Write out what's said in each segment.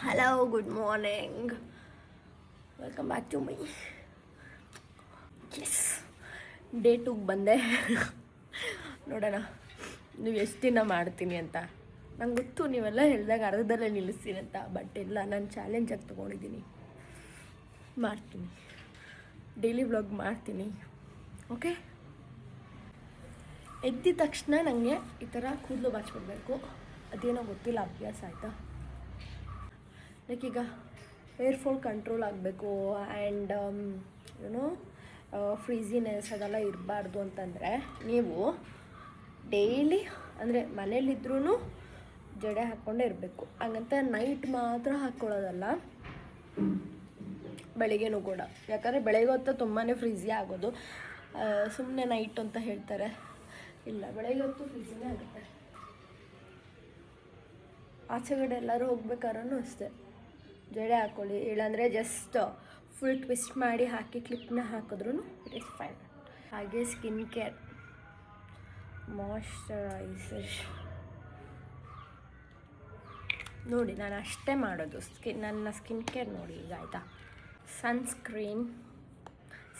Hello, good morning, welcome back to my. Yes, day 2ಗೆ ಬಂದೆ. ನೋಡೋಣ ನೀವು ಎಷ್ಟು ದಿನ ಮಾಡ್ತೀನಿ ಅಂತ. ನಂಗೆ ಗೊತ್ತು ನೀವೆಲ್ಲ ಹೇಳಿದಾಗ ಅರ್ಧದಲ್ಲೇ ನಿಲ್ಲಿಸ್ತೀನಿ ಅಂತ, ಬಟ್ ಇಲ್ಲ, ನಾನು ಚಾಲೆಂಜಾಗಿ ತೊಗೊಂಡಿದ್ದೀನಿ. ಮಾಡ್ತೀನಿ, ಡೈಲಿ ವ್ಲಾಗ್ ಮಾಡ್ತೀನಿ. ಓಕೆ, ಎದ್ದಿದ ತಕ್ಷಣ ನನಗೆ ಈ ಥರ ಕೂದಲು ಬಾಚ್ಕೊಡ್ಬೇಕು. ಅದೇನೋ ಗೊತ್ತಿಲ್ಲ, ಅಭ್ಯಾಸ ಆಯಿತಾ. ಲೈಕ್ ಈಗ ಏರ್ ಫಾಲ್ ಕಂಟ್ರೋಲ್ ಆಗಬೇಕು ಆ್ಯಂಡ್ ಏನೋ ಫ್ರೀಸಿನೆಸ್ ಅದೆಲ್ಲ ಇರಬಾರ್ದು ಅಂತಂದರೆ ನೀವು ಡೈಲಿ ಅಂದರೆ ಮನೇಲಿದ್ರೂ ಜಡೆ ಹಾಕ್ಕೊಂಡೇ ಇರಬೇಕು. ಹಾಗಂತ ನೈಟ್ ಮಾತ್ರ ಹಾಕ್ಕೊಳ್ಳೋದಲ್ಲ, ಬೆಳಿಗ್ಗೆನೂ ಕೂಡ. ಯಾಕಂದರೆ ಬೆಳಗ್ಗೆ ಹೊತ್ತು ತುಂಬಾ ಫ್ರೀಝಿ ಆಗೋದು. ಸುಮ್ಮನೆ ನೈಟ್ ಅಂತ ಹೇಳ್ತಾರೆ, ಇಲ್ಲ, ಬೆಳಗ್ಗೆ ಹೊತ್ತು ಫ್ರೀಝಿನೇ ಆಗುತ್ತೆ. ಆಚೆಗಡೆ ಎಲ್ಲರೂ ಹೋಗ್ಬೇಕಾದ್ರೂ ಅಷ್ಟೇ ಜಡೆ ಹಾಕ್ಕೊಳ್ಳಿ, ಇಲ್ಲಾಂದರೆ ಜಸ್ಟ್ ಫುಲ್ ಟ್ವಿಸ್ಟ್ ಮಾಡಿ ಹಾಕಿ ಕ್ಲಿಪ್ನ ಹಾಕಿದ್ರೂ ಇಟ್ ಈಸ್ ಫೈನ್. ಹಾಗೆ ಸ್ಕಿನ್ ಕೇರ್, ಮಾಯ್ಶ್ಚರೈಸರ್ ನೋಡಿ, ನಾನು ಅಷ್ಟೇ ಮಾಡೋದು. ನನ್ನ ಸ್ಕಿನ್ ಕೇರ್ ನೋಡಿ ಈಗ, ಆಯಿತಾ.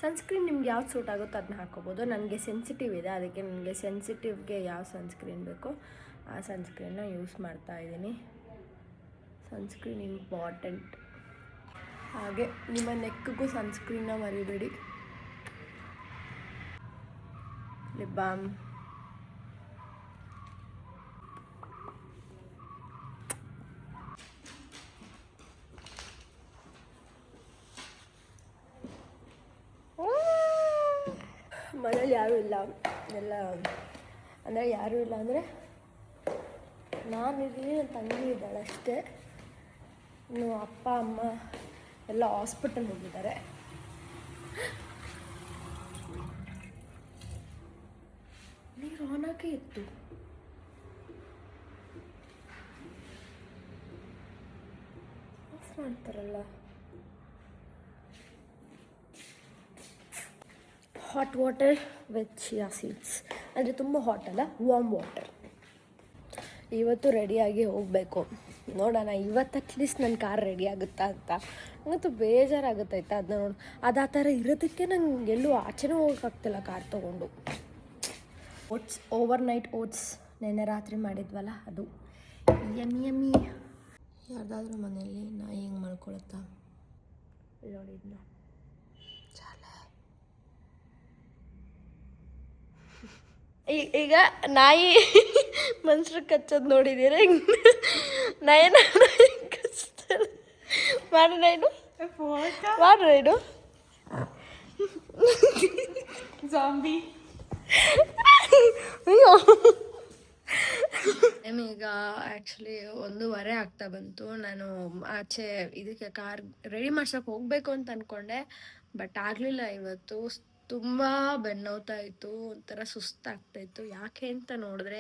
ಸನ್ಸ್ಕ್ರೀನ್ ನಿಮ್ಗೆ ಯಾವ್ದು ಸೂಟ್ ಆಗುತ್ತೋ ಅದನ್ನ ಹಾಕೋಬೋದು. ನನಗೆ ಸೆನ್ಸಿಟಿವ್ ಇದೆ, ಅದಕ್ಕೆ ನನಗೆ ಸೆನ್ಸಿಟಿವ್ಗೆ ಯಾವ ಸನ್ಸ್ಕ್ರೀನ್ ಬೇಕೋ ಆ ಸನ್ಸ್ಕ್ರೀನ್ನ ಯೂಸ್ ಮಾಡ್ತಾಯಿದ್ದೀನಿ. Sunscreen important. ಹಾಗೆ ನಿಮ್ಮ ನೆಕ್ಗೂ ಸನ್ಸ್ಕ್ರೀನ್ನ ಮರಿಬೇಡಿ. ಲಿಪ್ ಬಾಮ್, ಮನೇಲಿ ಯಾರೂ ಇಲ್ಲ, ಎಲ್ಲ ಅಂದರೆ ಯಾರೂ ಇಲ್ಲ ಅಂದರೆ ನಾನಿರಲಿ, ನನ್ನ ತಂಗಿ ಇದ್ದಾಳೆ ಅಷ್ಟೇ. ಇನ್ನು ಅಪ್ಪ ಅಮ್ಮ ಎಲ್ಲ ಹಾಸ್ಪಿಟಲ್ ಹೋಗಿದ್ದಾರೆ. ನೀರು ಆನಾಕೆ ಇತ್ತು. ಆಫ್ ಮಾಡ್ತಾರಲ್ಲ. Hot water with chia seeds, ಅಂದರೆ ತುಂಬ ಹಾಟ್ ಅಲ್ಲ, ವಾರ್ಮ್ ವಾಟರ್. ಇವತ್ತು ರೆಡಿಯಾಗಿ ಹೋಗಬೇಕು. ನೋಡೋಣ ಇವತ್ತು ಅಟ್ಲೀಸ್ಟ್ ನನ್ನ ಕಾರ್ ರೆಡಿ ಆಗುತ್ತಾ ಅಂತ. ನನಗಂತೂ ಬೇಜಾರಾಗುತ್ತಾಯ್ತಾ ಅದನ್ನ ನೋಡಿ. ಅದು ಆ ಥರ ಇರೋದಕ್ಕೆ ನಂಗೆ ಎಲ್ಲೂ ಆಚೆನೂ ಹೋಗೋಕ್ಕಾಗ್ತಿಲ್ಲ ಕಾರ್ ತೊಗೊಂಡು. ಓಟ್ಸ್, ಓವರ್ ನೈಟ್ ಓಟ್ಸ್ ನೆನ್ನೆ ರಾತ್ರಿ ಮಾಡಿದ್ವಲ್ಲ, ಅದು ಯಮ್ಮಿ. ಯಾರ್ದಾದ್ರೂ ಮನೆಯಲ್ಲಿ ನಾಯಿ ಹೆಂಗೆ ಮಾಡ್ಕೊಳುತ್ತಾ ನೋಡಿದ್ನ. ಈಗ ನಾಯಿ ಮನುಷ್ಯರು ಕಚ್ಚೋದು ನೋಡಿದ್ದೀರ? ನಯನ ಕಚ್ತಾರೆ. ಮಾಡು ನೈನು, ಮಾಡು ನೈನು. ಜಾಂಬಿ. ಅಯ್ಯೋ, ಈಗ ಆ್ಯಕ್ಚುಲಿ 1:15 ಆಗ್ತಾ ಬಂತು. ನಾನು ಆಚೆ ಇದಕ್ಕೆ ಕಾರ್ ರೆಡಿ ಮಾಡ್ಸೋಕೆ ಹೋಗಬೇಕು ಅಂತ ಅಂದ್ಕೊಂಡೆ, ಬಟ್ ಆಗಲಿಲ್ಲ. ಇವತ್ತು ತುಂಬ ಬೆನ್ನೋತಾ ಇತ್ತು, ಒಂಥರ ಸುಸ್ತಾಗ್ತಾಯಿತ್ತು. ಯಾಕೆ ಅಂತ ನೋಡಿದ್ರೆ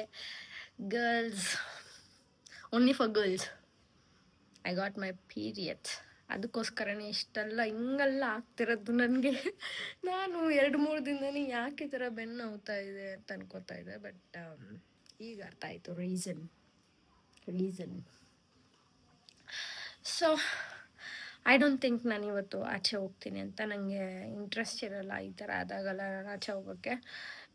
girls, only for girls, I got my periods. ಅದಕ್ಕೋಸ್ಕರನೇ ಇಷ್ಟೆಲ್ಲ ಹಿಂಗೆಲ್ಲ ಆಗ್ತಿರೋದು ನನಗೆ. ನಾನು 2-3 ದಿನದಲ್ಲಿ ಯಾಕೆ ಈ ಥರ ಬೆನ್ನು ನೋವ್ತಾ ಇದೆ ಅಂತ ಅನ್ಕೋತಾ ಇದ್ದೆ, ಬಟ್ ಈಗ ಅರ್ಥ ಆಯಿತು reason. So I don't think ನಾನು ಇವತ್ತು ಆಚೆ ಹೋಗ್ತೀನಿ ಅಂತ. ನನಗೆ ಇಂಟ್ರೆಸ್ಟ್ ಇರೋಲ್ಲ ಈ ಥರ ಆದಾಗೆಲ್ಲ ನಾನು ಆಚೆ ಹೋಗೋಕ್ಕೆ.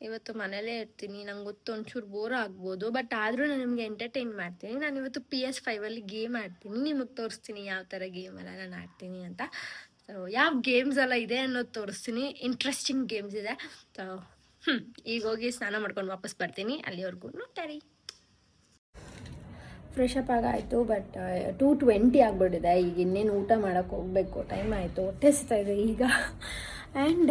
ಇವತ್ತು ಮನೇಲೇ ಇರ್ತೀನಿ. ನಂಗೆ ಗೊತ್ತು ಒಂಚೂರು ಬೋರ್ ಆಗ್ಬೋದು, ಬಟ್ ಆದರೂ ನಾನು ನಿಮಗೆ ಎಂಟರ್ಟೈನ್ ಮಾಡ್ತೀನಿ. ನಾನು ಇವತ್ತು PS5 ಗೇಮ್ ಆಡ್ತೀನಿ. ನಿಮಗೆ ತೋರಿಸ್ತೀನಿ ಯಾವ ಥರ ಗೇಮೆಲ್ಲ ನಾನು ಆಡ್ತೀನಿ ಅಂತ. ಸೊ ಯಾವ ಗೇಮ್ಸ್ ಎಲ್ಲ ಇದೆ ಅನ್ನೋದು ತೋರಿಸ್ತೀನಿ. ಇಂಟ್ರೆಸ್ಟಿಂಗ್ ಗೇಮ್ಸ್ ಇದೆ. ಸೊ ಈಗ ಹೋಗಿ ಸ್ನಾನ ಮಾಡ್ಕೊಂಡು ವಾಪಸ್ ಬರ್ತೀನಿ. ಅಲ್ಲಿವರೆಗೂ ನೋಡ್ತಾರಿ. ಫ್ರೆಶ್ ಅಪ್ ಆಗಾಯಿತು, ಬಟ್ 2:20 ಆಗಿಬಿಟ್ಟಿದೆ. ಈಗ ಇನ್ನೇನು ಊಟ ಮಾಡೋಕ್ಕೆ ಹೋಗಬೇಕು, ಟೈಮ್ ಆಯಿತು, ಹೊಟ್ಟೆ ಹಸಿತಾ ಇದೆ ಈಗ. ಆ್ಯಂಡ್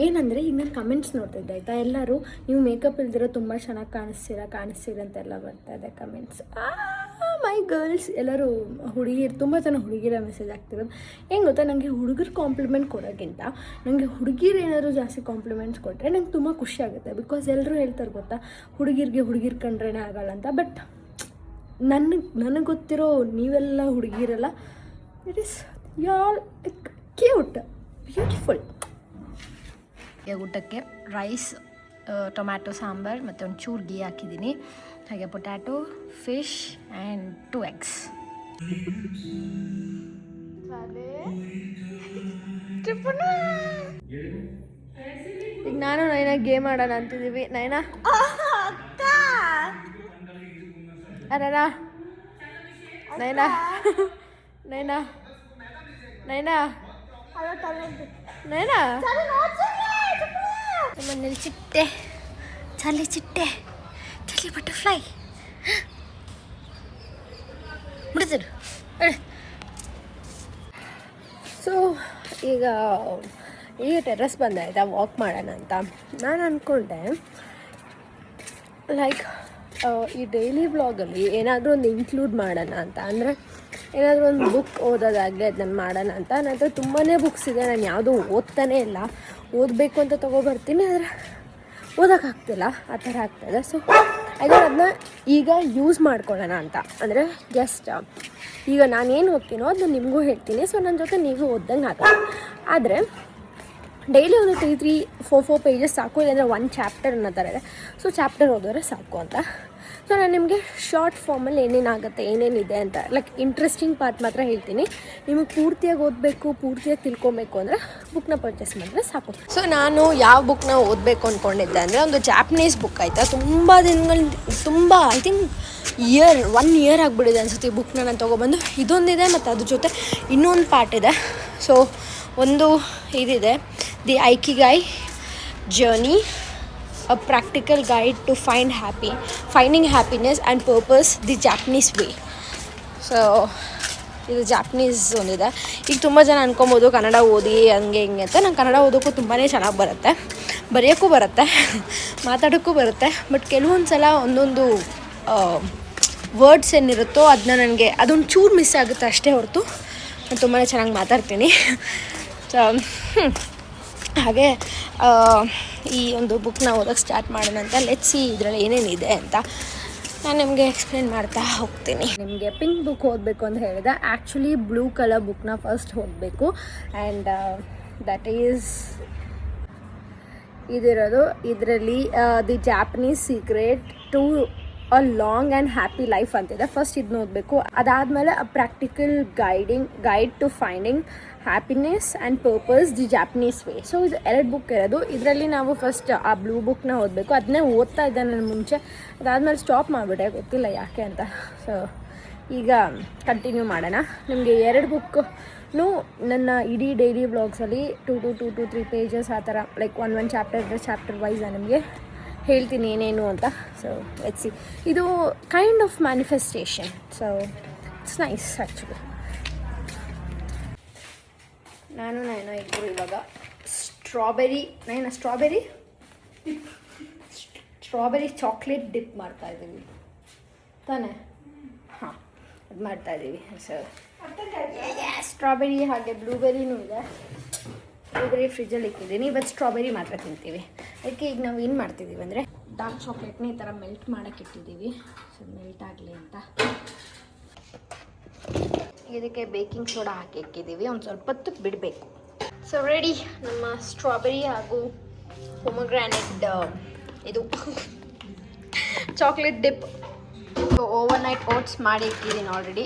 ಏನಂದರೆ ಈಗ ನಾನು ಕಮೆಂಟ್ಸ್ ನೋಡ್ತಿದ್ದೆ ಆಯಿತಾ. ಎಲ್ಲರೂ ನೀವು ಮೇಕಪ್ ಇಲ್ದಿರೋ ತುಂಬ ಚೆನ್ನಾಗಿ ಕಾಣಿಸ್ತೀರ ಅಂತೆಲ್ಲ ಬರ್ತಾಯಿದೆ ಕಮೆಂಟ್ಸ್. ಮೈ ಗರ್ಲ್ಸ್ ಎಲ್ಲರೂ ಹುಡುಗಿರು, ತುಂಬ ಜನ ಹುಡುಗಿರ ಮೆಸೇಜ್ ಆಗ್ತಿರೋದು. ಹೆಂಗೆ ಗೊತ್ತಾ, ನನಗೆ ಹುಡುಗರು ಕಾಂಪ್ಲಿಮೆಂಟ್ ಕೊಡೋಕ್ಕಿಂತ ನನಗೆ ಹುಡುಗಿರು ಏನಾದರೂ ಜಾಸ್ತಿ ಕಾಂಪ್ಲಿಮೆಂಟ್ಸ್ ಕೊಟ್ಟರೆ ನಂಗೆ ತುಂಬ ಖುಷಿ ಆಗುತ್ತೆ. ಬಿಕಾಸ್ ಎಲ್ಲರೂ ಹೇಳ್ತಾರೆ ಗೊತ್ತಾ, ಹುಡುಗಿರು ಕಂಡ್ರೇ ಆಗಲ್ಲ ಅಂತ. ಬಟ್ ನನಗೆ ಗೊತ್ತಿರೋ ನೀವೆಲ್ಲ ಹುಡುಗಿರಲ್ಲ, ಇಟ್ ಈಸ್ ಯಾಲ್ ಕ್ಯೂಟ್, ಬ್ಯೂಟಿಫುಲ್. ಊಟಕ್ಕೆ ರೈಸ್ ಟೊಮ್ಯಾಟೊ ಸಾಂಬಾರು ಮತ್ತು ಒಂದು ಚೂರು ಗೀ ಹಾಕಿದ್ದೀನಿ. ಹಾಗೆ ಪೊಟ್ಯಾಟೊ, ಫಿಶ್ ಆ್ಯಂಡ್ 2 eggs. ಈಗ ನಾನು ನೈನಾ ಗೇಮ್ ಆಡೋಣ ಅಂತಿದ್ದೀವಿ. ನೈನಾ ಅರರ ನೈನಾ ನೈನಾ ನೈನಾ ನೈನಾ ಮನೇಲಿ ಚಿಟ್ಟೆ ಚಾಲಿ ಚಿಟ್ಟೆ ಚಾಲಿ ಬಟರ್ಫ್ಲೈ ಬಿಡ್ತಿರು. ಸೊ ಈಗ ಟೆರ್ರಸ್ ಬಂದೆ ಆಯಿತಾ, ವಾಕ್ ಮಾಡೋಣ ಅಂತ. ನಾನು ಅಂದ್ಕೊಂಡೆ ಲೈಕ್ ಈ ಡೈಲಿ ವ್ಲಾಗಲ್ಲಿ ಏನಾದರೂ ಒಂದು ಇನ್ಕ್ಲೂಡ್ ಮಾಡೋಣ ಅಂತ. ಅಂದರೆ ಏನಾದರೂ ಒಂದು ಬುಕ್ ಓದೋದಾಗಲಿ ಅದನ್ನು ಮಾಡೋಣ ಅಂತ. ನನ್ನ ಹತ್ರ ತುಂಬಾ ಬುಕ್ಸ್ ಇದೆ, ನಾನು ಯಾವುದೂ ಓದ್ತಾನೇ ಇಲ್ಲ. ಓದಬೇಕು ಅಂತ ತೊಗೊಬರ್ತೀನಿ, ಆದರೆ ಓದೋಕ್ಕಾಗ್ತಿಲ್ಲ, ಆ ಥರ ಆಗ್ತಾಯಿದೆ. ಸೊ ಅದನ್ನ ಈಗ ಯೂಸ್ ಮಾಡ್ಕೊಳ್ಳೋಣ ಅಂತ. ಅಂದರೆ ಜಸ್ಟ್ ಈಗ ನಾನೇನು ಓದ್ತೀನೋ ಅದನ್ನ ನಿಮಗೂ ಹೇಳ್ತೀನಿ. ಸೊ ನನ್ನ ಜೊತೆ ನೀವು ಓದ್ದಂಗೆ ಆಗಲ್ಲ. ಆದರೆ ಡೈಲಿ ಒಂದು 3-4 ಪೇಜಸ್ ಸಾಕು, ಇಲ್ಲಾಂದರೆ 1 ಚಾಪ್ಟರ್ ಅನ್ನೋ ಥರ ಇದೆ. ಸೊ ಚಾಪ್ಟರ್ ಓದಿದ್ರೆ ಸಾಕು ಅಂತ. ಸೊ ನಾನು ನಿಮಗೆ ಶಾರ್ಟ್ ಫಾರ್ಮಲ್ಲಿ ಏನೇನಾಗುತ್ತೆ, ಏನೇನಿದೆ ಅಂತ ಲೈಕ್ ಇಂಟ್ರೆಸ್ಟಿಂಗ್ ಪಾರ್ಟ್ ಮಾತ್ರ ಹೇಳ್ತೀನಿ. ನಿಮಗೆ ಪೂರ್ತಿಯಾಗಿ ಓದಬೇಕು, ಪೂರ್ತಿಯಾಗಿ ತಿಳ್ಕೊಬೇಕು ಅಂದರೆ ಬುಕ್ನ ಪರ್ಚೇಸ್ ಮಾಡಿದ್ರೆ ಸಾಕು. ಸೊ ನಾನು ಯಾವ ಬುಕ್ನ ಓದಬೇಕು ಅಂದ್ಕೊಂಡಿದ್ದೆ ಅಂದರೆ ಒಂದು ಜಾಪನೀಸ್ ಬುಕ್ ಆಯಿತಾ. ತುಂಬ ಐ ಥಿಂಕ್ 1 year ಆಗಿಬಿಟ್ಟಿದೆ ಅನಿಸುತ್ತೆ ಈ ಬುಕ್ನ ನಾನು ತೊಗೊಬಂದು. ಇದೊಂದಿದೆ ಮತ್ತು ಅದ್ರ ಜೊತೆ ಇನ್ನೊಂದು ಪಾರ್ಟ್ ಇದೆ. ಸೊ ಒಂದು ಇದಿದೆ, the Ikigai journey, a practical guide to finding happiness and purpose the Japanese way. So ಇದು ಜಾಪನೀಸ್ ಒಂದಿದೆ. ಈಗ ತುಂಬ ಜನ ಅನ್ಕೊಬೋದು ಕನ್ನಡ ಓದಿ ಹಂಗೆ ಹಿಂಗೆ ಅಂತ. ನಂಗೆ ಕನ್ನಡ ಓದೋಕ್ಕೂ ತುಂಬಾ ಚೆನ್ನಾಗಿ ಬರುತ್ತೆ, ಬರೆಯೋಕ್ಕೂ ಬರುತ್ತೆ, ಮಾತಾಡೋಕ್ಕೂ ಬರುತ್ತೆ. ಬಟ್ ಕೆಲವೊಂದು ಸಲ ಒಂದೊಂದು ವರ್ಡ್ಸ್ ಏನಿರುತ್ತೋ ಅದನ್ನ ನನಗೆ ಅದೊಂದು ಚೂರು ಮಿಸ್ ಆಗುತ್ತೆ ಅಷ್ಟೇ ಹೊರತು ನಾನು ತುಂಬಾ ಚೆನ್ನಾಗಿ ಮಾತಾಡ್ತೀನಿ. ಸೊ ಹಾಗೆ ಈ ಒಂದು ಬುಕ್ನ ಓದೋಕ್ಕೆ ಸ್ಟಾರ್ಟ್ ಮಾಡೋಣ ಅಂತ. ಲೆಟ್ಸ್ ಸಿ ಇದರಲ್ಲಿ ಏನೇನಿದೆ ಅಂತ ನಾನು ನಿಮಗೆ ಎಕ್ಸ್ಪ್ಲೇನ್ ಮಾಡ್ತಾ ಹೋಗ್ತೀನಿ. ನಿಮಗೆ ಪಿಂಕ್ ಬುಕ್ ಓದಬೇಕು ಅಂತ ಹೇಳಿದೆ. ಆ್ಯಕ್ಚುಲಿ ಬ್ಲೂ ಕಲರ್ ಬುಕ್ನ ಫಸ್ಟ್ ಓದಬೇಕು. ಆ್ಯಂಡ್ ದಟ್ ಈಸ್ ಇದಿರೋದು. ಇದರಲ್ಲಿ the Japanese secret to a long and happy life ಅಂತಿದೆ. ಫಸ್ಟ್ ಇದನ್ನ ಓದಬೇಕು. ಅದಾದಮೇಲೆ a practical guide to finding happiness and purpose the Japanese way. So ಇದು 2 ಬುಕ್ ಇರೋದು. ಇದರಲ್ಲಿ ನಾವು ಫಸ್ಟ್ ಆ ಬ್ಲೂ ಬುಕ್ನ ಓದಬೇಕು. ಅದನ್ನೇ ಓದ್ತಾ ಇದ್ದೆ ನಾನು ಮುಂಚೆ. ಅದಾದಮೇಲೆ ಸ್ಟಾಪ್ ಮಾಡಿಬಿಟ್ಟೆ, ಗೊತ್ತಿಲ್ಲ ಯಾಕೆ ಅಂತ. ಸೊ ಈಗ ಕಂಟಿನ್ಯೂ ಮಾಡೋಣ. ನಿಮಗೆ 2 ಬುಕ್ನು ನನ್ನ ಇಡೀ ಡೈಲಿ ವ್ಲಾಗ್ಸಲ್ಲಿ 2 to 3 pages ಆ ಥರ ಲೈಕ್ 1 ಚಾಪ್ಟರ್ ವೈಸ್ ನಾನು ನಿಮಗೆ ಹೇಳ್ತೀನಿ ಏನೇನು ಅಂತ. So let's see. ಇದು kind of manifestation. So it's nice actually. ನಾನು ಇಬ್ಬರು ಇವಾಗ ಸ್ಟ್ರಾಬೆರಿ ಚಾಕ್ಲೇಟ್ ಡಿಪ್ ಮಾಡ್ತಾಯಿದ್ದೀವಿ ತಾನೇ? ಹಾಂ, ಅದು ಮಾಡ್ತಾಯಿದ್ದೀವಿ. ಸೊ ಸ್ಟ್ರಾಬೆರಿ ಹಾಗೆ ಬ್ಲೂಬೆರಿನೂ ಇದೆ. ಬ್ಲೂಬೆರಿ ಫ್ರಿಜ್ಜಲ್ಲಿ ಇಟ್ಟಿದ್ದೀನಿ. ಇವತ್ತು ಸ್ಟ್ರಾಬೆರಿ ಮಾತ್ರ ತಿಂತೀವಿ. ಅದಕ್ಕೆ ಈಗ ನಾವು ಏನು ಮಾಡ್ತಿದ್ದೀವಿ ಅಂದರೆ ಡಾರ್ಕ್ ಚಾಕ್ಲೇಟ್ನ ಈ ಥರ ಮೆಲ್ಟ್ ಮಾಡೋಕ್ಕೆ ಇಟ್ಟಿದ್ದೀವಿ. ಸೊ ಮೆಲ್ಟ್ ಆಗಲಿ ಅಂತ ಇದಕ್ಕೆ ಬೇಕಿಂಗ್ ಸೋಡಾ ಹಾಕಿ ಇಕ್ಕಿದ್ದೀವಿ. ಒಂದು ಸ್ವಲ್ಪ ಹೊತ್ತು ಬಿಡಬೇಕು. ಸೊ ರೆಡಿ ನಮ್ಮ ಸ್ಟ್ರಾಬೆರಿ ಹಾಗೂ ಪೊಮೊಗ್ರಾನೇಟ್ ಇದು ಚಾಕ್ಲೇಟ್ ಡಿಪ್. ಓವರ್ನೈಟ್ ಓಟ್ಸ್ ಮಾಡಿ ಇಟ್ಟಿದ್ದೀನಿ ಆಲ್ರೆಡಿ.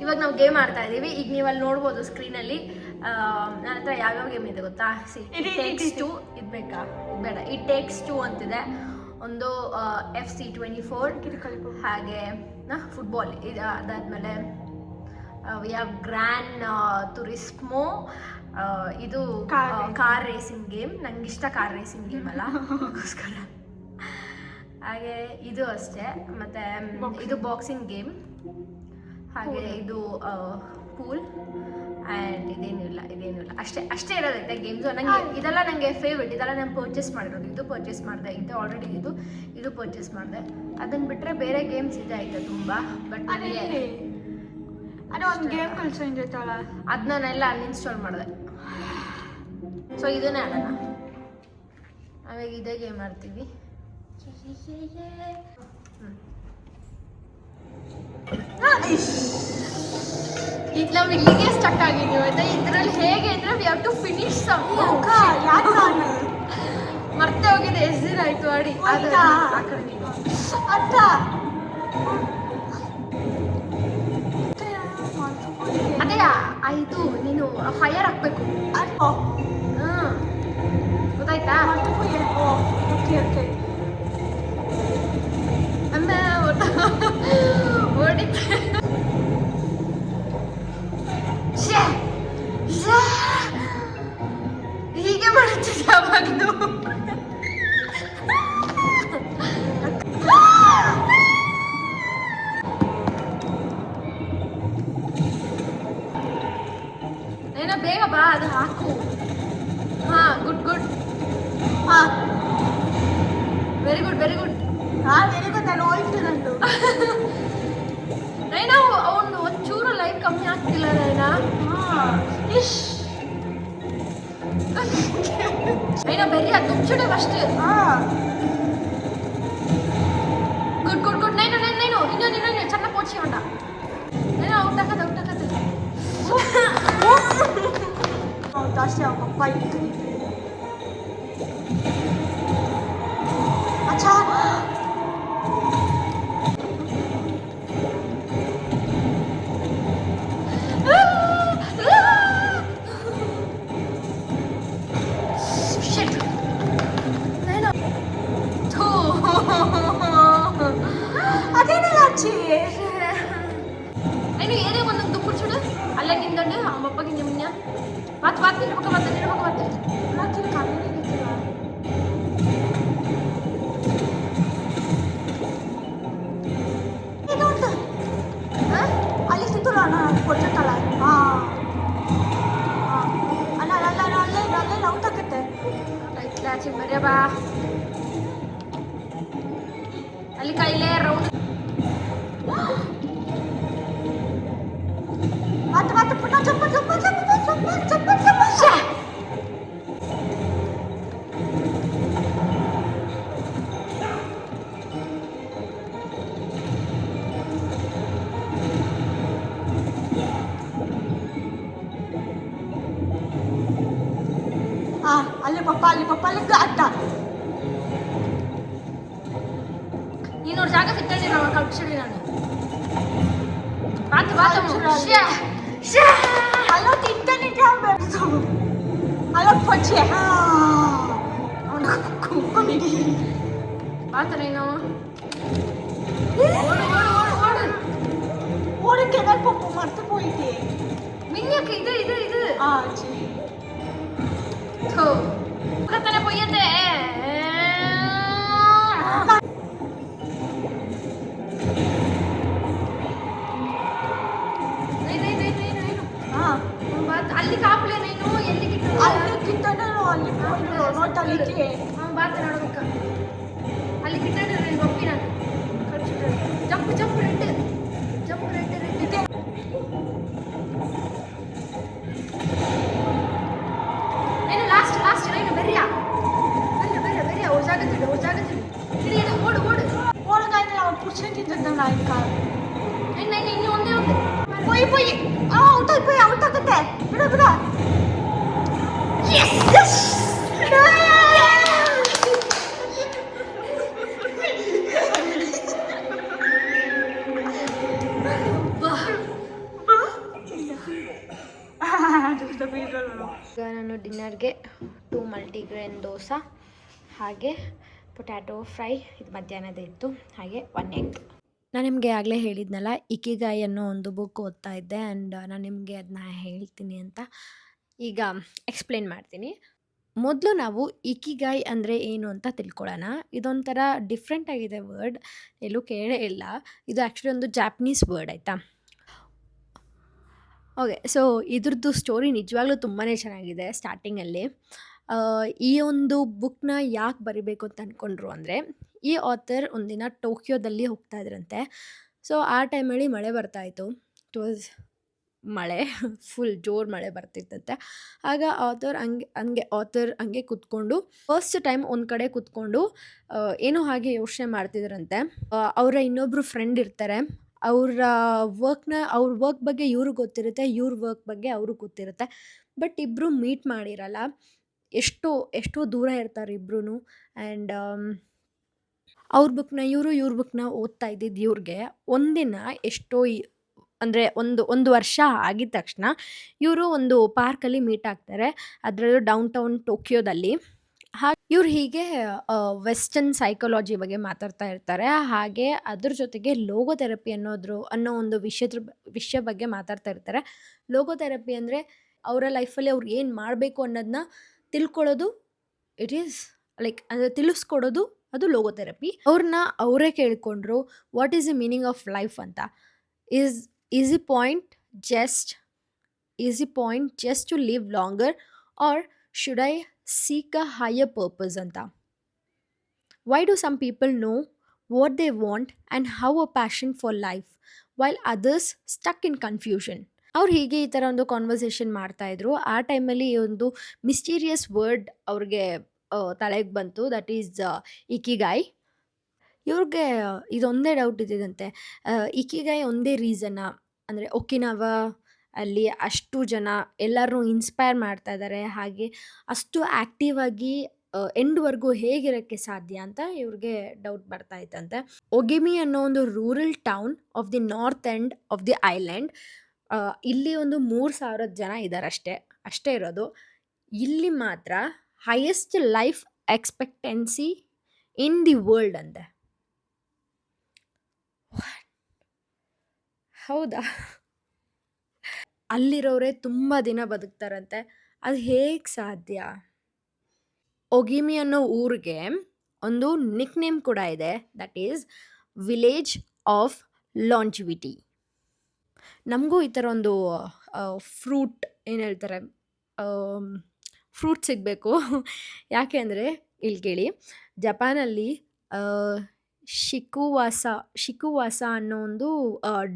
ಇವಾಗ ನಾವು ಗೇಮ್ ಆಡ್ತಾ ಇದ್ದೀವಿ. ಈಗ ನೀವು ಅಲ್ಲಿ ನೋಡ್ಬೋದು ಸ್ಕ್ರೀನಲ್ಲಿ ನನ್ನ ಹತ್ರ ಯಾವ್ಯಾವ ಗೇಮ್ ಇದೆ ಗೊತ್ತಾ? ಇಟ್ ಟೇಕ್ಸ್ 2 ಇದು ಬೇಕಾ? ಬೇಡ. ಇಟ್ ಟೇಕ್ಸ್ 2 ಅಂತಿದೆ. ಒಂದು FC24 ಹಾಗೆ ಫುಟ್ಬಾಲ್ ಇದು. ಅದಾದಮೇಲೆ ವಿ ಹ್ಯಾವ್ ಗ್ರ್ಯಾನ್ ತುರಿಸ್ಮೋ. ಇದು ಕಾರ್ ರೇಸಿಂಗ್ ಗೇಮ್. ನಂಗೆ ಇಷ್ಟ ಕಾರ್ ರೇಸಿಂಗ್ ಗೇಮ್ ಅಲ್ಲ, ಅದಕ್ಕೋಸ್ಕರ. ಹಾಗೆ ಇದು ಅಷ್ಟೇ. ಮತ್ತು ಇದು ಬಾಕ್ಸಿಂಗ್ ಗೇಮ್. ಹಾಗೆ ಇದು ಪೂಲ್ ಆ್ಯಂಡ್ ಇದೇನಿಲ್ಲ ಅಷ್ಟೇ ಇರೋದೈತೆ ಗೇಮ್ಸು. ಇದೆಲ್ಲ ನನಗೆ ಫೇವ್ರೇಟ್. ಇದೆಲ್ಲ ನಾನು ಪರ್ಚೇಸ್ ಮಾಡಿರೋದು. ಇದು ಪರ್ಚೇಸ್ ಮಾಡಿದೆ, ಇದು ಆಲ್ರೆಡಿ ಇದು ಪರ್ಚೇಸ್ ಮಾಡಿದೆ. ಅದನ್ನು ಬಿಟ್ಟರೆ ಬೇರೆ ಗೇಮ್ಸ್ ಇದೆ ಆಯಿತಾ ತುಂಬ. ಬಟ್ ಒಂದು ಗೇಮ್ ಕಳ್ಸೋಲ್ಲ, ಅದನ್ನೆಲ್ಲ ಅನ್ಇನ್ಸ್ಟಾಲ್ ಮಾಡಿದೆ. ಸೊ ಇದನ್ನೇ ಆಡೋಣ. ಆಮೇಲೆ ಇದೇ ಗೇಮ್ ಆಡ್ತೀವಿ. ಈಗ ನಾವು ಇಲ್ಲಿಗೆ ಸ್ಟಕ್ ಆಗಿದ್ದೀವಿ ಆಯ್ತಾ. ಇದರಲ್ಲಿ ಹೇಗೆ ಅಂದರೆ we have to finish some. ಮರ್ತೆ ಹೋಗಿದೆ, ಎಷ್ಟು ದಿನ ಆಯ್ತು ಆಡಿ. ಅತ್ತ ಅದೇ ಆಯಿತು, ನೀನು ಫೈರ್ ಹಾಕ್ಬೇಕು. ಗೊತ್ತಾಯ್ತಾ? ಅಮ್ಮ ಓಡಿದ್ದೆ. ಹೀಗೆ ಮಾಡುತ್ತಿದ್ದೆ ಯಾವಾಗಲೂ. ಏನೋ ಬೇಗ ಬಾ, ಅದು ಹಾಕು. ಹಾ, ಗುಡ್ ಗುಡ್. ಹಾ, ವೆರಿ ಗುಡ್ ವೆರಿ ಗುಡ್. ಹಾ, ವೆರಿ ಗುಡ್. ನಾನು ಹೋಯ್ತು ನಂದು. ನೈನಾ ಅವನು ಒಂಚೂರು ಲೈಟ್ ಕಮ್ಮಿ ಆಗ್ತಿಲ್ಲ ನೈನಾ. ಇಶ್ ನೈನಾ ಬೆರಿ ಅದು ತುಂಬಿಸಿಡು first. Good good good. Naina ನೈನು ಇನ್ನೊಂದು ಚೆನ್ನಾಗಿ ಪೋಡ್ಸಿ ಹೊಂಡ. ನೈನಾ ಔಟ್ ಹಾಕದ ಜಾಸ್ತಿ ಪಪ್ಪ ಇತ್ತು. ಅಚ್ಚಾ ಅದೇನಲ್ಲ ಅಚ್ಚಿ. నేను ఏదే కొంచెం దుప్పుడు చూడు అలా నిందండి అమ్మప్పకి నిమ్మ బాత్ బాత్ నిలబక బాత్ నాకు కన్ను నిందిరా ఏదో ఉంట ಅಲ್ಲಿ ಸಿತ್ತುಲ್ಲ ಅಣ್ಣ ಕೊಡ್ತಲ್ಲ. ಅಣ್ಣ ಅಲ್ಲ ಔಟ್ ಆಗುತ್ತೆ. ಇಟ್ಲಾ ಚಿಮ್ಮರ್ಯ ಬಾ ಅಲ್ಲಿ ಕೈಲೇ round. Mata pernah cepat. Ali papa enggak ada. Ini udah jaga kita nih kalau kesini nanti. Batu. Halo tidak nih dia begitu. Halo poceh. Aku ini. Batu nih no. Oru kenal papa martu poite. Minyak itu. Ji. Tuh. Katanya poite. ಅಲ್ಲಿ ಕಾಪ್ಲೆ ನೀನು ಎಲ್ಲಿ ಅಲ್ಲಿ ಕಿತ್ತನ ಅಲ್ಲಿ note ಅಲ್ಲಿಗೆ ಬಾತ ನೋಡ್ಬೇಕು. ಅಲ್ಲಿ ಕಿತ್ತನ ನೀನು ಒಪ್ಪಿ ನಾನು ಜಂಪ್ ರೆಡ್ ಏನು ಲಾಸ್ಟ್ ನೀನು ಬೆರ್ರಿಯ ಜಾಗತ್ತಿಡು ಇದು ಓಡಗಾಯ್ತು. ಅವ್ರು ಪುರುಷಂತಿದ್ದ ನಾಯಕ ಇನ್ನು ಒಂದೇ ಪೊಯ್ ಔಟ್ ಆಗುತ್ತೆ. ಬಿಡ ಈಗ ನಾನು ಡಿನ್ನರ್ಗೆ 2 ಮಲ್ಟಿಗ್ರೇನ್ ದೋಸೆ ಹಾಗೆ ಪೊಟ್ಯಾಟೊ ಫ್ರೈ, ಇದು ಮಧ್ಯಾಹ್ನದ ಇತ್ತು, ಹಾಗೆ 1 ಎಗ್. ನಾನು ನಿಮಗೆ ಆಗಲೇ ಹೇಳಿದ್ನಲ್ಲ, ಇಕಿಗಾಯಿ ಅನ್ನೋ ಒಂದು ಬುಕ್ ಓದ್ತಾ ಇದ್ದೆ ಆ್ಯಂಡ್ ನಾನು ನಿಮಗೆ ಅದನ್ನ ಹೇಳ್ತೀನಿ ಅಂತ ಈಗ ಎಕ್ಸ್ಪ್ಲೇನ್ ಮಾಡ್ತೀನಿ. ಮೊದಲು ನಾವು ಇಕಿಗಾಯಿ ಅಂದರೆ ಏನು ಅಂತ ತಿಳ್ಕೊಳ್ಳೋಣ. ಇದೊಂಥರ ಡಿಫ್ರೆಂಟ್ ಆಗಿದೆ ವರ್ಡ್, ಎಲ್ಲೂ ಕೇಳೇ ಇಲ್ಲ. ಇದು ಆ್ಯಕ್ಚುಲಿ ಒಂದು ಜಾಪನೀಸ್ ವರ್ಡ್ ಆಯಿತಾ. ಓಕೆ, ಸೊ ಇದ್ರದ್ದು ಸ್ಟೋರಿ ನಿಜವಾಗ್ಲೂ ತುಂಬಾ ಚೆನ್ನಾಗಿದೆ. ಸ್ಟಾರ್ಟಿಂಗಲ್ಲಿ ಈ ಒಂದು ಬುಕ್ನ ಯಾಕೆ ಬರಿಬೇಕು ಅಂತ ಅಂದ್ಕೊಂಡ್ರು ಅಂದರೆ, ಈ ಆಥರ್ ಒಂದಿನ ಟೋಕಿಯೋದಲ್ಲಿ ಹೋಗ್ತಾ ಇದ್ರಂತೆ. ಸೊ ಆ ಟೈಮಲ್ಲಿ ಮಳೆ ಬರ್ತಾಯಿತ್ತು. ಇಟ್ ವಾಸ್ ಮಳೆ, ಫುಲ್ ಜೋರು ಮಳೆ ಬರ್ತಿತ್ತಂತೆ. ಆಗ ಆಥರ್ ಹಂಗೆ ಕೂತ್ಕೊಂಡು ಫಸ್ಟ್ ಟೈಮ್ ಒಂದು ಕಡೆ ಕೂತ್ಕೊಂಡು ಏನೋ ಹಾಗೆ ಯೋಚನೆ ಮಾಡ್ತಿದ್ರಂತೆ. ಅವರ ಇನ್ನೊಬ್ಬರು ಫ್ರೆಂಡ್ ಇರ್ತಾರೆ, ಅವ್ರ ವರ್ಕ್ ಬಗ್ಗೆ ಇವ್ರಿಗೆ ಗೊತ್ತಿರುತ್ತೆ, ಇವ್ರ ವರ್ಕ್ ಬಗ್ಗೆ ಅವ್ರಿಗೆ ಗೊತ್ತಿರುತ್ತೆ. ಬಟ್ ಇಬ್ಬರು ಮೀಟ್ ಮಾಡಿರಲ್ಲ. ಎಷ್ಟೋ ಎಷ್ಟೋ ದೂರ ಇರ್ತಾರೆ ಇಬ್ರೂ. ಆ್ಯಂಡ್ ಅವ್ರ ಬುಕ್ನ ಇವ್ರ ಬುಕ್ನ ಓದ್ತಾ ಇದ್ದಿದ್ದು ಇವ್ರಿಗೆ ಒಂದಿನ ಎಷ್ಟೋ ಅಂದರೆ ಒಂದು ವರ್ಷ ಆಗಿದ ತಕ್ಷಣ ಇವರು ಒಂದು ಪಾರ್ಕಲ್ಲಿ ಮೀಟ್ ಆಗ್ತಾರೆ. ಅದರಲ್ಲೂ ಡೌನ್ ಟೌನ್ ಟೋಕಿಯೋದಲ್ಲಿ. ಇವ್ರು ಹೀಗೆ ವೆಸ್ಟರ್ನ್ ಸೈಕಾಲಜಿ ಬಗ್ಗೆ ಮಾತಾಡ್ತಾ ಇರ್ತಾರೆ. ಹಾಗೆ ಅದ್ರ ಜೊತೆಗೆ ಲೋಗೋಥೆರಪಿ ಅನ್ನೋ ಒಂದು ವಿಷಯ ಬಗ್ಗೆ ಮಾತಾಡ್ತಾ ಇರ್ತಾರೆ. ಲೋಗೋಥೆರಪಿ ಅಂದರೆ ಅವರ ಲೈಫಲ್ಲಿ ಅವ್ರು ಏನು ಮಾಡಬೇಕು ಅನ್ನೋದನ್ನ ತಿಳ್ಕೊಳ್ಳೋದು. ಇಟ್ ಈಸ್ ಲೈಕ್ ಅಂದರೆ ತಿಳಿಸ್ಕೊಡೋದು, ಅದು ಲೋಗೋಥೆರಪಿ. ಅವ್ರನ್ನ ಅವರೇ ಕೇಳಿಕೊಂಡ್ರು, what is the meaning of life ಅಂತ. Is the point just to live longer or should I seek a higher purpose ಅಂತ. Why do some people know what they want and how a passion for life while others stuck in confusion? ಅವ್ರು ಹೀಗೆ ಈ ಥರ ಒಂದು conversation ಮಾಡ್ತಾಯಿದ್ರು. ಆ ಟೈಮಲ್ಲಿ ಈ ಒಂದು ಮಿಸ್ಟೀರಿಯಸ್ ವರ್ಡ್ ಅವ್ರಿಗೆ ತಲೆಗೆ ಬಂತು, ದಟ್ ಈಸ್ ಇಕಿಗಾಯ್. ಇವ್ರಿಗೆ ಇದೊಂದೇ ಡೌಟ್ ಇದ್ದಿದಂತೆ, ಇಕಿಗಾಯ್ ಒಂದೇ ರೀಸನ್ನ ಅಂದರೆ ಒಕಿನಾವಾ ಅಲ್ಲಿ ಅಷ್ಟು ಜನ ಎಲ್ಲರನ್ನೂ ಇನ್ಸ್ಪೈರ್ ಮಾಡ್ತಾ ಇದ್ದಾರೆ, ಹಾಗೆ ಅಷ್ಟು ಆ್ಯಕ್ಟಿವ್ ಆಗಿ ಎಂಡ್ವರೆಗೂ ಹೇಗಿರೋಕ್ಕೆ ಸಾಧ್ಯ ಅಂತ ಇವ್ರಿಗೆ ಡೌಟ್ ಬರ್ತಾ ಇತ್ತಂತೆ. ಒಗಿಮಿ ಅನ್ನೋ ಒಂದು rural town of the north end of the island. ಇಲ್ಲಿ ಒಂದು 3,000 ಜನ ಇದ್ದಾರೆ ಅಷ್ಟೇ ಇರೋದು. ಇಲ್ಲಿ ಮಾತ್ರ highest life expectancy in the world ಅಂತೆ. ಹೌದಾ? ಅಲ್ಲಿರೋರೇ ತುಂಬ ದಿನ ಬದುಕ್ತಾರಂತೆ. ಅದು ಹೇಗೆ ಸಾಧ್ಯ? ಒಗಿಮಿ ಅನ್ನೋ ಊರಿಗೆ ಒಂದು ನಿಕ್ ನೇಮ್ ಕೂಡ ಇದೆ, that is village of longevity. ನಮಗೂ ಈ ಥರ ಒಂದು ಫ್ರೂಟ್ ಏನು ಹೇಳ್ತಾರೆ, ಫ್ರೂಟ್ ಸಿಗಬೇಕು. ಯಾಕೆ ಅಂದರೆ ಇಲ್ಲಿ ಕೇಳಿ, ಜಪಾನಲ್ಲಿ ಶಿಕುವಾಸ ಅನ್ನೋ ಒಂದು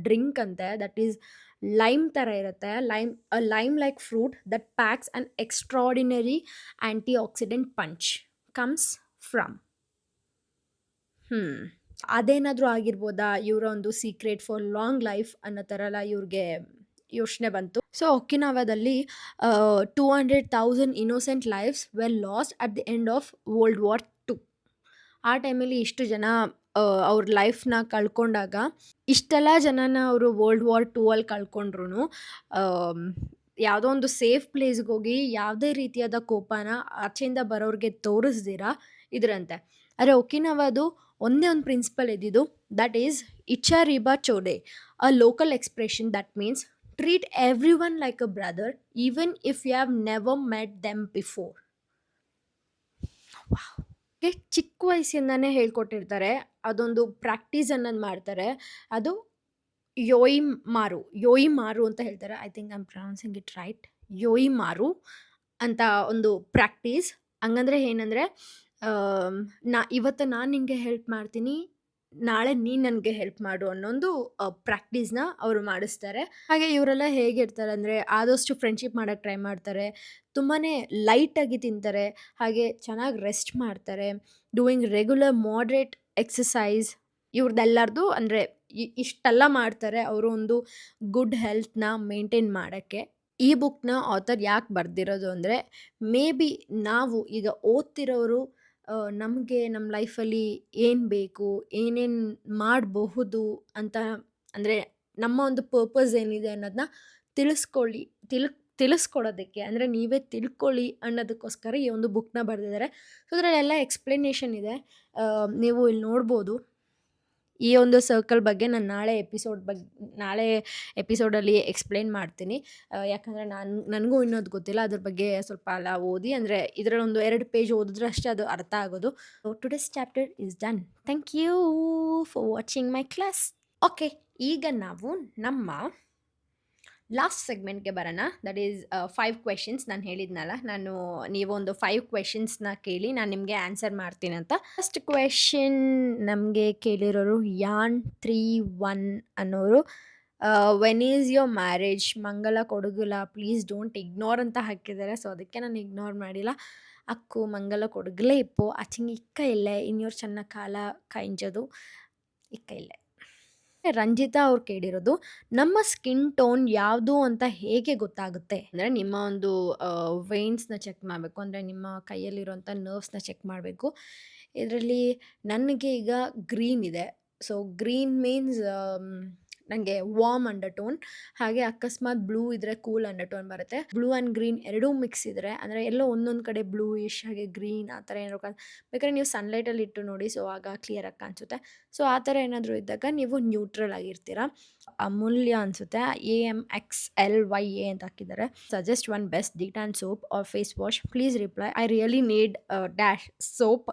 ಡ್ರಿಂಕ್ ಅಂತೆ, ದಟ್ ಈಸ್ ಲೈಮ್ ಥರ ಇರುತ್ತೆ. Lime like fruit that packs an extraordinary antioxidant punch comes from. ಅದೇನಾದರೂ ಆಗಿರ್ಬೋದಾ ಇವರ ಒಂದು ಸೀಕ್ರೆಟ್ ಫಾರ್ ಲಾಂಗ್ ಲೈಫ್ ಅನ್ನೋ ಥರ ಎಲ್ಲ ಇವ್ರಿಗೆ ಯೋಚನೆ ಬಂತು. ಸೊ ಒಕಿನಾವಾದಲ್ಲಿ 200,000 innocent lives were lost at the end of world war II. ಆ ಟೈಮಲ್ಲಿ ಇಷ್ಟು ಜನ ಅವ್ರ ಲೈಫ್ನ ಕಳ್ಕೊಂಡಾಗ, ಇಷ್ಟೆಲ್ಲ ಜನನ ಅವರು ವರ್ಲ್ಡ್ ವಾರ್ II ಅಲ್ಲಿ ಕಳ್ಕೊಂಡ್ರು ಯಾವುದೋ ಒಂದು ಸೇಫ್ ಪ್ಲೇಸ್ಗೆ ಹೋಗಿ ಯಾವುದೇ ರೀತಿಯಾದ ಕೋಪನ ಆಚೆಯಿಂದ ಬರೋರಿಗೆ ತೋರಿಸ್ದಿರ ಇದ್ರಂತೆ. ಆದರೆ ಒಕಿನಾವಾದು ಒಂದೇ ಒಂದು ಪ್ರಿನ್ಸಿಪಲ್ ಇದ್ದಿದ್ದು, that is ichariba chode, a local expression that means treat everyone like a brother even if you have never met them before. ಚಿಕ್ಕ ವಯಸ್ಸಿಂದನೇ ಹೇಳ್ಕೊಟ್ಟಿರ್ತಾರೆ, ಅದೊಂದು ಪ್ರಾಕ್ಟೀಸ್ ಅನ್ನೋದು ಮಾಡ್ತಾರೆ. ಅದು ಯೋಯಿಮಾರು ಅಂತ ಹೇಳ್ತಾರೆ. I think I am pronouncing it right. Yuimaru ಅಂತ ಒಂದು ಪ್ರಾಕ್ಟೀಸ್. ಹಂಗಂದ್ರೆ ಏನಂದರೆ, ಇವತ್ತು ನಾನು ನಿಂಗೆ ಹೆಲ್ಪ್ ಮಾಡ್ತೀನಿ, ನಾಳೆ ನೀನು ನನಗೆ ಹೆಲ್ಪ್ ಮಾಡು ಅನ್ನೊಂದು ಪ್ರಾಕ್ಟೀಸ್ನ ಅವರು ಮಾಡಿಸ್ತಾರೆ. ಹಾಗೆ ಇವರೆಲ್ಲ ಹೇಗಿರ್ತಾರೆ ಅಂದರೆ, ಆದಷ್ಟು ಫ್ರೆಂಡ್ಶಿಪ್ ಮಾಡೋಕ್ಕೆ ಟ್ರೈ ಮಾಡ್ತಾರೆ, ತುಂಬಾ ಲೈಟಾಗಿ ತಿಂತಾರೆ, ಹಾಗೆ ಚೆನ್ನಾಗಿ ರೆಸ್ಟ್ ಮಾಡ್ತಾರೆ, ಡೂಯಿಂಗ್ ರೆಗ್ಯುಲರ್ ಮಾಡ್ರೇಟ್ ಎಕ್ಸಸೈಸ್. ಇವ್ರದ್ದೆಲ್ಲರದು ಅಂದರೆ ಇಷ್ಟೆಲ್ಲ ಮಾಡ್ತಾರೆ ಅವರು ಒಂದು ಗುಡ್ ಹೆಲ್ತ್ನ ಮೇಂಟೈನ್ ಮಾಡೋಕ್ಕೆ. ಈ ಬುಕ್ನ ಆಥರ್ ಯಾಕೆ ಬರೆದಿರೋದು ಅಂದರೆ, ಮೇ ಬಿ ನಾವು ಈಗ ಓದ್ತಿರೋರು ನಮಗೆ ನಮ್ಮ ಲೈಫಲ್ಲಿ ಏನು ಬೇಕು, ಏನೇನು ಮಾಡಬಹುದು ಅಂತ, ಅಂದರೆ ನಮ್ಮ ಒಂದು ಪರ್ಪಸ್ ಏನಿದೆ ಅನ್ನೋದನ್ನ ತಿಳಿಸ್ಕೊಡೋದಕ್ಕೆ, ಅಂದರೆ ನೀವೇ ತಿಳ್ಕೊಳ್ಳಿ ಅನ್ನೋದಕ್ಕೋಸ್ಕರ ಈ ಒಂದು ಬುಕ್ನ ಬರೆದಿದ್ದಾರೆ. ಸೊ ಅದರಲ್ಲೆಲ್ಲ ಎಕ್ಸ್ಪ್ಲನೇಷನ್ ಇದೆ, ನೀವು ಇಲ್ಲಿ ನೋಡ್ಬೋದು. ಈ ಒಂದು ಸರ್ಕಲ್ ಬಗ್ಗೆ ನಾನು ನಾಳೆ ಎಪಿಸೋಡಲ್ಲಿ ಎಕ್ಸ್ಪ್ಲೇನ್ ಮಾಡ್ತೀನಿ. ಯಾಕಂದರೆ ನನಗೂ ಇನ್ನೊಂದು ಗೊತ್ತಿಲ್ಲ, ಅದ್ರ ಬಗ್ಗೆ ಸ್ವಲ್ಪ ಎಲ್ಲ ಓದಿ, ಅಂದರೆ ಇದರಲ್ಲಿ ಒಂದು 2 ಪೇಜ್ ಓದಿದ್ರೆ ಅಷ್ಟೇ ಅದು ಅರ್ಥ ಆಗೋದು. Today's chapter is done. Thank you for watching my class. Okay, ಈಗ ನಾವು ನಮ್ಮ ಲಾಸ್ಟ್ ಸೆಗ್ಮೆಂಟ್ಗೆ ಬರೋಣ. That is 5 questions. ನಾನು ಹೇಳಿದ್ನಲ್ಲ, ನೀವೊಂದು 5 ಕ್ವೆಶನ್ಸ್ನ ಕೇಳಿ ನಾನು ನಿಮಗೆ ಆನ್ಸರ್ ಮಾಡ್ತೀನಿ ಅಂತ. ಫಸ್ಟ್ ಕ್ವೆಶನ್ ನಮಗೆ ಕೇಳಿರೋರು ಯಾನ್31 ಅನ್ನೋರು, ವೆನ್ ಈಸ್ ಯೋರ್ ಮ್ಯಾರೇಜ್, ಮಂಗಲ ಕೊಡುಗುಲ, ಪ್ಲೀಸ್ ಡೋಂಟ್ ಇಗ್ನೋರ್ ಅಂತ ಹಾಕಿದ್ದಾರೆ. ಸೊ ಅದಕ್ಕೆ ನಾನು ಇಗ್ನೋರ್ ಮಾಡಿಲ್ಲ. ಅಕ್ಕು ಮಂಗಲ ಕೊಡುಗುಲೇ ಇಪ್ಪು ಅಚಿಂಗ್ ಇಕ್ಕ ಇಲ್ಲೇ ಇನ್ನೂರು ಚೆನ್ನ ಕಾಲ ಕೈಂಜದು ಇಕ್ಕ ಇಲ್ಲೇ. ರಂಜಿತಾ ಅವ್ರು ಕೇಳಿರೋದು, ನಮ್ಮ ಸ್ಕಿನ್ ಟೋನ್ ಯಾವುದು ಅಂತ ಹೇಗೆ ಗೊತ್ತಾಗುತ್ತೆ? ಅಂದರೆ ನಿಮ್ಮ ಒಂದು ವೇನ್ಸ್‌ನ ಚೆಕ್ ಮಾಡಬೇಕು. ಅಂದರೆ ನಿಮ್ಮ ಕೈಯಲ್ಲಿರುವಂಥ ನರ್ವ್ಸ್‌ನ ಚೆಕ್ ಮಾಡಬೇಕು. ಇದರಲ್ಲಿ ನನಗೆ ಈಗ ಗ್ರೀನ್ ಇದೆ. ಸೊ ಗ್ರೀನ್ ಮೀನ್ಸ್ ನನಗೆ ವಾರ್ಮ್ ಅಂಡರ್‌ಟೋನ್. ಹಾಗೆ ಅಕಸ್ಮಾತ್ ಬ್ಲೂ ಇದ್ರೆ ಕೂಲ್ ಅಂಡರ್‌ಟೋನ್ ಬರುತ್ತೆ. ಬ್ಲೂ ಆ್ಯಂಡ್ ಗ್ರೀನ್ ಎರಡೂ ಮಿಕ್ಸ್ ಇದ್ರೆ ಅಂದರೆ ಎಲ್ಲೋ ಒಂದೊಂದು ಕಡೆ ಬ್ಲೂಯಿಶ್ ಹಾಗೆ ಗ್ರೀನ್ ಆ ಥರ ಏನಾದ್ರು ಬೇಕಾದ್ರೆ ನೀವು ಸನ್‌ಲೈಟಲ್ಲಿ ಇಟ್ಟು ನೋಡಿ. ಸೊ ಆಗ ಕ್ಲಿಯರಾಗಿ ಕಾಣಿಸುತ್ತೆ. ಸೊ ಆ ಥರ ಏನಾದರೂ ಇದ್ದಾಗ ನೀವು ನ್ಯೂಟ್ರಲ್ ಆಗಿರ್ತೀರ. ಅಮೂಲ್ಯ ಅನಿಸುತ್ತೆ AMXLYA ಅಂತ ಹಾಕಿದ್ದಾರೆ. Suggest one best ಡಿಟಾನ್ soap R face wash. Please reply. I really need dash soap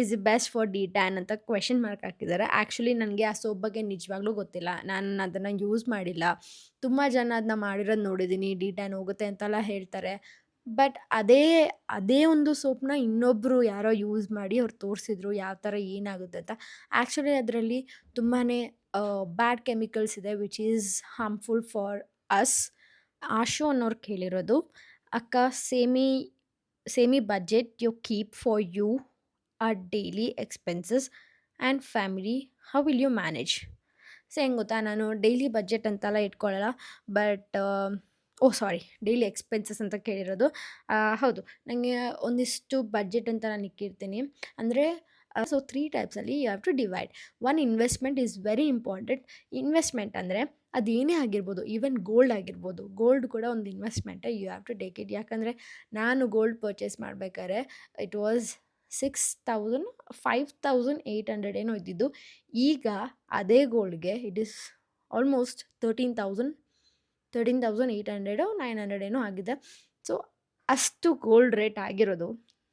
is best for de-tan ಅಂತ ಕ್ವೆಶ್ಚನ್ ಮಾರ್ಕ್ ಹಾಕಿದ್ದಾರೆ. ಆ್ಯಕ್ಚುಲಿ ನನಗೆ ಆ ಸೋಪ್ ಬಗ್ಗೆ ನಿಜವಾಗ್ಲೂ ಗೊತ್ತಿಲ್ಲ. ನಾನು ಅದನ್ನು ಯೂಸ್ ಮಾಡಿಲ್ಲ. ತುಂಬ ಜನ ಅದನ್ನ ಮಾಡಿರೋದು ನೋಡಿದ್ದೀನಿ. ಡಿಟ್ಯಾನ್ ಹೋಗುತ್ತೆ ಅಂತೆಲ್ಲ ಹೇಳ್ತಾರೆ. ಬಟ್ ಅದೇ ಒಂದು ಸೋಪ್‌ನ ಇನ್ನೊಬ್ಬರು ಯಾರೋ ಯೂಸ್ ಮಾಡಿ ಅವ್ರು ತೋರಿಸಿದ್ರು ಯಾವ ಥರ ಏನಾಗುತ್ತೆ ಅಂತ. ಆ್ಯಕ್ಚುಲಿ ಅದರಲ್ಲಿ ತುಂಬಾ ಬ್ಯಾಡ್ ಕೆಮಿಕಲ್ಸ್ ಇದೆ which is harmful for us. Ashu ಅನ್ನೋರು ಕೇಳಿರೋದು, ಅಕ್ಕ same budget you keep for your daily expenses and family, how will you manage? So ಹೆಂಗೆ ಗೊತ್ತಾ, ನಾನು ಡೈಲಿ ಬಜೆಟ್ ಅಂತೆಲ್ಲ ಇಟ್ಕೊಳ್ಳಲ್ಲ. ಬಟ್ ಸಾರಿ, ಡೈಲಿ ಎಕ್ಸ್ಪೆನ್ಸಸ್ ಅಂತ ಕೇಳಿರೋದು. ಹೌದು, ನನಗೆ ಒಂದಿಷ್ಟು ಬಡ್ಜೆಟ್ ಅಂತ ನಾನು ಇಕ್ಕಿರ್ತೀನಿ. ಅಂದರೆ ಸೊ 3 ಟೈಪ್ಸಲ್ಲಿ you have to divide. One, investment is very important. Investment ಅಂದರೆ ಅದೇನೇ ಆಗಿರ್ಬೋದು, ಈವನ್ ಗೋಲ್ಡ್ ಆಗಿರ್ಬೋದು. ಗೋಲ್ಡ್ ಕೂಡ ಒಂದು ಇನ್ವೆಸ್ಟ್ಮೆಂಟೇ. You have to take it. ಯಾಕಂದರೆ ನಾನು ಗೋಲ್ಡ್ ಪರ್ಚೇಸ್ ಮಾಡಬೇಕಾದ್ರೆ ಇಟ್ ವಾಸ್ 6,000 5,800 ಏನೋ ಇದ್ದಿದ್ದು. ಈಗ ಅದೇ ಗೋಲ್ಡ್ಗೆ ಇಟ್ ಈಸ್ ಆಲ್ಮೋಸ್ಟ್ 13,800 900 ಏನೋ ಆಗಿದೆ. ಸೊ ಅಷ್ಟು ಗೋಲ್ಡ್ ರೇಟ್ ಆಗಿರೋದು.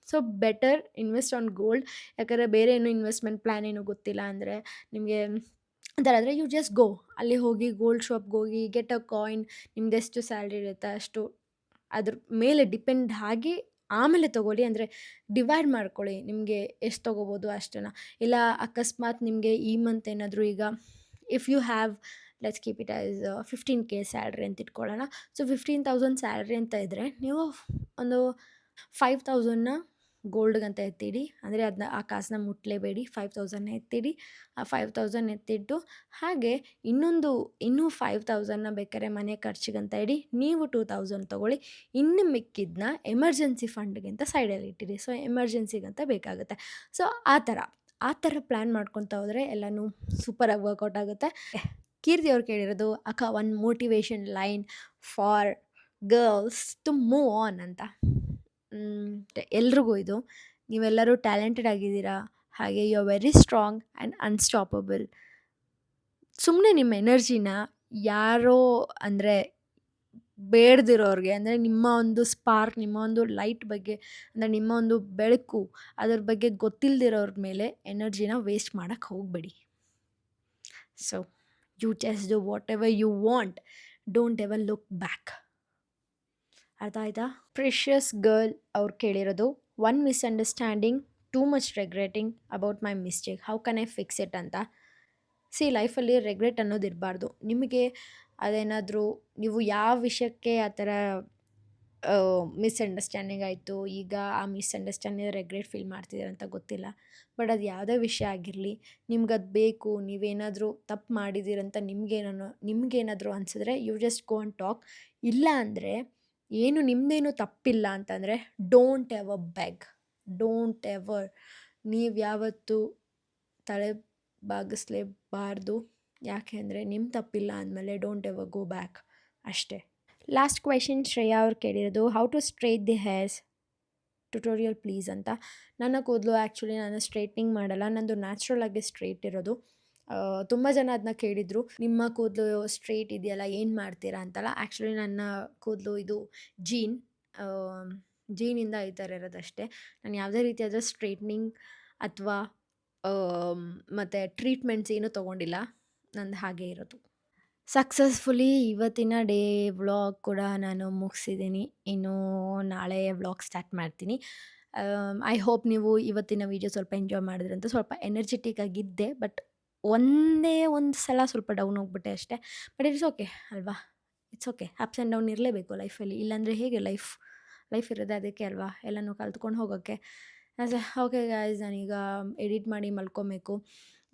So better invest on gold. ಯಾಕಂದರೆ ಬೇರೆ ಏನೂ ಇನ್ವೆಸ್ಟ್ಮೆಂಟ್ ಪ್ಲ್ಯಾನ್ ಏನೂ ಗೊತ್ತಿಲ್ಲ ಅಂದರೆ ನಿಮಗೆ ಒಂಥರ ಆದರೆ ಯು ಜಸ್ಟ್ ಗೋ, ಅಲ್ಲಿ ಹೋಗಿ ಗೋಲ್ಡ್ ಶಾಪ್ಗೆ ಹೋಗಿ ಗೆಟ್ ಅ ಕಾಯಿನ್. ನಿಮ್ದು ಎಷ್ಟು ಸ್ಯಾಲ್ರಿ ಇರುತ್ತೆ ಅಷ್ಟು ಅದ್ರ ಮೇಲೆ ಡಿಪೆಂಡ್ ಆಗಿ ಆಮೇಲೆ ತೊಗೊಳ್ಳಿ. ಅಂದರೆ ಡಿವೈಡ್ ಮಾಡ್ಕೊಳ್ಳಿ, ನಿಮಗೆ ಎಷ್ಟು ತೊಗೋಬೋದು ಅಷ್ಟನ್ನು. ಇಲ್ಲ ಅಕಸ್ಮಾತ್ ನಿಮಗೆ ಈ ಮಂತ್ ಏನಾದರೂ ಈಗ if you have let's keep it as 15K salary ಅಂತ ಇಟ್ಕೊಳ್ಳೋಣ. ಸೊ 15,000 ಸ್ಯಾಲ್ರಿ ಅಂತ ಇದ್ದರೆ ನೀವು ಒಂದು 5,000ನ ಗೋಲ್ಡ್ಗಂತ ಎತ್ತಿಡಿ. ಅಂದರೆ ಅದನ್ನ ಆ ಕಾಸನ್ನ ಮುಟ್ಟಲೇಬೇಡಿ. 5,000ನ ಎತ್ತಿಡಿ. ಆ 5,000 ಎತ್ತಿಟ್ಟು ಹಾಗೆ ಇನ್ನೂ 5,000ನ ಬೇಕಾದ್ರೆ ಮನೆ ಖರ್ಚಿಗಂತ ಇಡಿ. ನೀವು 2,000 ತೊಗೊಳ್ಳಿ. ಇನ್ನು ಮಿಕ್ಕಿದ್ದನ್ನ ಎಮರ್ಜೆನ್ಸಿ ಫಂಡ್ಗೆ ಅಂತ ಸೈಡಲ್ಲಿ ಇಟ್ಟಿರಿ. ಸೊ ಎಮರ್ಜೆನ್ಸಿಗಂತ ಬೇಕಾಗುತ್ತೆ. ಸೊ ಆ ಥರ ಪ್ಲ್ಯಾನ್ ಮಾಡ್ಕೊತಾ ಹೋದರೆ ಎಲ್ಲನೂ ಸೂಪರಾಗಿ ವರ್ಕೌಟ್ ಆಗುತ್ತೆ. ಕೀರ್ತಿ ಅವ್ರು ಕೇಳಿರೋದು, ಅಕ್ಕ one motivation line for girls to move on ಅಂತ. ಎಲ್ರಿಗೂ ಇದು, ನೀವೆಲ್ಲರೂ ಟ್ಯಾಲೆಂಟೆಡ್ ಆಗಿದ್ದೀರಾ. ಹಾಗೆ you are very strong and unstoppable. ಸುಮ್ಮನೆ ನಿಮ್ಮ ಎನರ್ಜಿನ ಯಾರೋ ಅಂದರೆ ಬೇಡದಿರೋರಿಗೆ, ಅಂದರೆ ನಿಮ್ಮ ಒಂದು ಸ್ಪಾರ್ಕ್, ನಿಮ್ಮ ಒಂದು ಲೈಟ್ ಬಗ್ಗೆ, ಅಂದರೆ ನಿಮ್ಮ ಒಂದು ಬೆಳಕು ಅದ್ರ ಬಗ್ಗೆ ಗೊತ್ತಿಲ್ಲದಿರೋರ ಮೇಲೆ ಎನರ್ಜಿನ ವೇಸ್ಟ್ ಮಾಡೋಕ್ಕೆ ಹೋಗಬೇಡಿ. So you just do whatever you want. Don't ever look back. ಅರ್ಥ ಆಯ್ತಾ? ಪ್ರಿಷಿಯಸ್ ಗರ್ಲ್ ಅವ್ರು ಕೇಳಿರೋದು, one misunderstanding, too much regretting about my mistake, how can I fix it ಅಂತ. ಲೈಫಲ್ಲಿ ರೆಗ್ರೆಟ್ ಅನ್ನೋದು ಇರಬಾರ್ದು. ನಿಮಗೆ ಅದೇನಾದರೂ ನೀವು ಯಾವ ವಿಷಯಕ್ಕೆ ಆ ಥರ ಮಿಸ್ಅಂಡರ್ಸ್ಟ್ಯಾಂಡಿಂಗ್ ಆಯಿತು, ಈಗ ಆ ಮಿಸ್ಅಂಡರ್ಸ್ಟ್ಯಾಂಡಿಂಗ್ ರೆಗ್ರೆಟ್ ಫೀಲ್ ಮಾಡ್ತಿದ್ದೀರ ಅಂತ ಗೊತ್ತಿಲ್ಲ. ಬಟ್ ಅದು ಯಾವುದೇ ವಿಷಯ ಆಗಿರಲಿ, ನಿಮ್ಗದು ಬೇಕು, ನೀವೇನಾದರೂ ತಪ್ಪು ಮಾಡಿದ್ದೀರಂತ ನಿಮಗೇನಾದರೂ ಅನಿಸಿದ್ರೆ you just go and talk. ಇಲ್ಲ ಅಂದರೆ ಏನು ನಿಮ್ಮದೇನು ತಪ್ಪಿಲ್ಲ ಅಂತಂದರೆ don't ever beg, don't ever. ನೀವು ಯಾವತ್ತೂ ತಲೆ ಬಾಗಿಸ್ಲೇಬಾರ್ದು. ಯಾಕೆ ಅಂದರೆ ನಿಮ್ಮ ತಪ್ಪಿಲ್ಲ ಅಂದಮೇಲೆ ಡೋಂಟ್ ಎವರ್ ಗೋ ಬ್ಯಾಕ್ ಅಷ್ಟೇ. ಲಾಸ್ಟ್ ಕ್ವೆಶನ್ ಶ್ರೇಯಾ ಅವ್ರು ಕೇಳಿರೋದು, how to straight the hairs tutorial please ಅಂತ. ನನ್ನ ಕೂದಲು ಆ್ಯಕ್ಚುಲಿ ನಾನು ಸ್ಟ್ರೈಟ್ನಿಂಗ್ ಮಾಡಲ್ಲ, ನಂದು ನ್ಯಾಚುರಲ್ ಆಗಿ ಸ್ಟ್ರೈಟ್ ಇರೋದು. ತುಂಬ ಜನ ಅದನ್ನ ಕೇಳಿದರು, ನಿಮ್ಮ ಕೂದಲು ಸ್ಟ್ರೈಟ್ ಇದೆಯಲ್ಲ ಏನು ಮಾಡ್ತೀರಾ ಅಂತಲ್ಲ. ಆ್ಯಕ್ಚುಲಿ ನನ್ನ ಕೂದಲು ಇದು ಜೀನಿಂದ ಈ ಥರ ಇರೋದಷ್ಟೇ. ನಾನು ಯಾವುದೇ ರೀತಿಯಾದ ಸ್ಟ್ರೈಟ್ನಿಂಗ್ ಅಥವಾ ಮತ್ತು ಟ್ರೀಟ್ಮೆಂಟ್ಸ್ ಏನೂ ತೊಗೊಂಡಿಲ್ಲ. ನಂದು ಹಾಗೆ ಇರೋದು. ಸಕ್ಸಸ್ಫುಲಿ ಇವತ್ತಿನ ಡೇ ವ್ಲಾಗ್ ಕೂಡ ನಾನು ಮುಗಿಸಿದ್ದೀನಿ. ಇನ್ನು ನಾಳೆ ವ್ಲಾಗ್ ಸ್ಟಾರ್ಟ್ ಮಾಡ್ತೀನಿ. ಐ ಹೋಪ್ ನೀವು ಇವತ್ತಿನ ವೀಡಿಯೋ ಸ್ವಲ್ಪ ಎಂಜಾಯ್ ಮಾಡಿದ್ರಂತ. ಸ್ವಲ್ಪ ಎನರ್ಜೆಟಿಕ್ ಆಗಿದ್ದೆ, ಬಟ್ ಒಂದೇ ಒಂದು ಸಲ ಸ್ವಲ್ಪ ಡೌನ್ ಹೋಗ್ಬಿಟ್ಟೆ ಅಷ್ಟೇ. ಬಟ್ ಇಟ್ಸ್ ಓಕೆ ಅಲ್ವಾ, it's okay. Ups and down ಇರಲೇಬೇಕು ಲೈಫಲ್ಲಿ, ಇಲ್ಲಾಂದರೆ ಹೇಗೆ ಲೈಫ್ ಇರೋದೇ ಅದಕ್ಕೆ ಅಲ್ವಾ, ಎಲ್ಲನೂ ಕಲ್ತ್ಕೊಂಡು ಹೋಗೋಕ್ಕೆ. ಓಕೆ ಗಾಯ್ಸ್, ನಾನೀಗ ಎಡಿಟ್ ಮಾಡಿ ಮಲ್ಕೊಬೇಕು.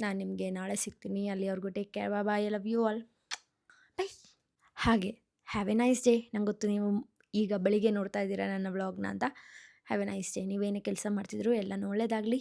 ನಾನು ನಿಮಗೆ ನಾಳೆ ಸಿಗ್ತೀನಿ. ಅಲ್ಲಿವರೆಗೂ take care, bye bye, I love you all, bye. ಹಾಗೆ ಹ್ಯಾವ್ ಎ ನೈಸ್ ಡೇ. ನಂಗೆ ಗೊತ್ತು ನೀವು ಈಗ ಬೆಳಿಗ್ಗೆ ನೋಡ್ತಾ ಇದ್ದೀರಾ ನನ್ನ ವ್ಲಾಗ್ನ ಅಂತ. Have a nice day. ನೀವೇನೇ ಕೆಲಸ ಮಾಡ್ತಿದ್ರು ಎಲ್ಲನೂ ಒಳ್ಳೆಯದಾಗಲಿ.